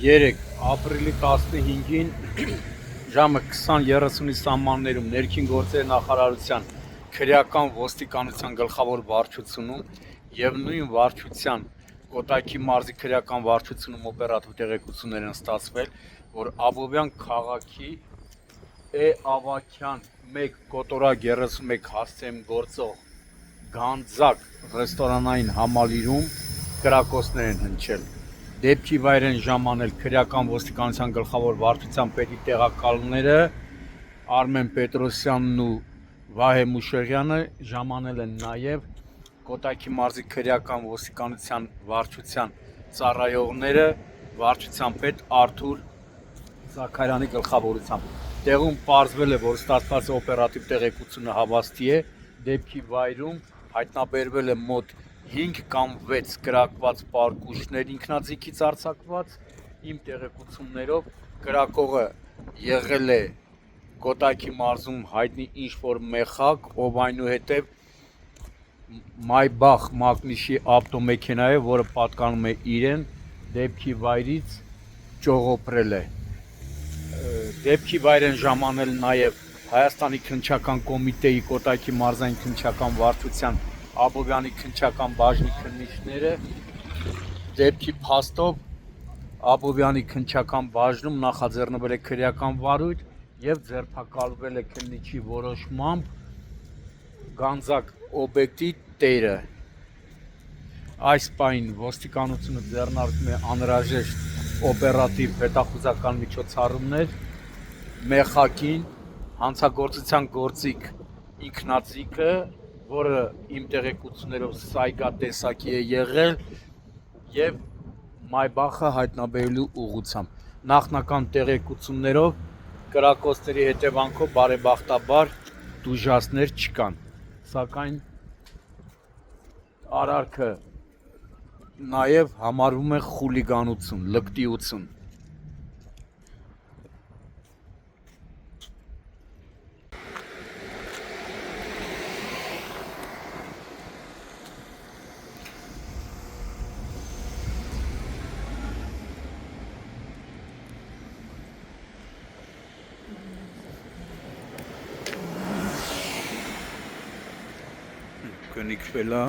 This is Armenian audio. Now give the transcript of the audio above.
3 ապրիլի 15-ին ժամը 20:30-ի սահմաններում ներքին գործերի նախարարության քրեական ոստիկանության գլխավոր վարչությունում եւ նույն վարչության Կոտայքի մարզի քրեական վարչությունում օպերատիվ տեղեկություններ են ստացվել, որ Աբովյան քաղաքի Ավաքյան 1 կոտորակ 31 հասցեում գործող Գանձակ ռեստորանային համալիրում կրակոցներ են հնչել։ Դեպքի վայր են ժամանել քրեական ոստիկանության գլխավոր վարչության պետի տեղակալները Արմեն Պետրոսյանն ու Վահե Մուշեղյանը, ժամանել են նաև Կոտայքի մարզի քրեական ոստիկանության վարչության ծառայողները վարչության պետ Արթուր Զաքարյանի գլխավորությամբ։ Տեղում պարզվել է, որ ստացված օպերատիվ տեղեկությունը հավաստի է, դեպքի վայրում հայտնաբերվել է մոտ 5 կամ 6 կրակված պարկուշներ ինքնաձիգից արձակված, իմ տեղեկություններով կրակողը եղել է Կոտայքի մարզում հայտնի ինչ-որ մեխակ, ով այնուհետև Մայբախ մակնիշի ավտոմեքենա է, որը պատկանում է իրեն, դեպքի վայրից ճողոպրել է։ Դեպքի վայր են ժամանել նաև Հայաստանի քննչական կոմիտեի Կոտայքի մարզային քննչական վարչության Աբովյանի քննչական բաժնի քննիչները, դեպքի փաստով Աբովյանի քննչական բաժնում նախաձեռնվել է քրեական վարույթ եւ ձերբակալվել է քննիչի որոշմամբ Գանձակ օբյեկտի տերը։ Այս պահին ոստիկանությունը ձեռնարկում է անհրաժեշտ օպերատիվ հետախուզական միջոցառումներ մեխակին, հանցագործության գործիք ինքնաձիգը, որը իմ տեղեկություններով սայգա տեսակի է եղել, եւ Մայբախը հայտնաբերելու ուղղությամբ։ Նախնական տեղեկություններով կրակոցների հետևանքով բարեբախտաբար տուժածներ չկան, սակայն արարքը նաև համարվում է խուլիգանություն, լկտիություն։ Կնիկվել է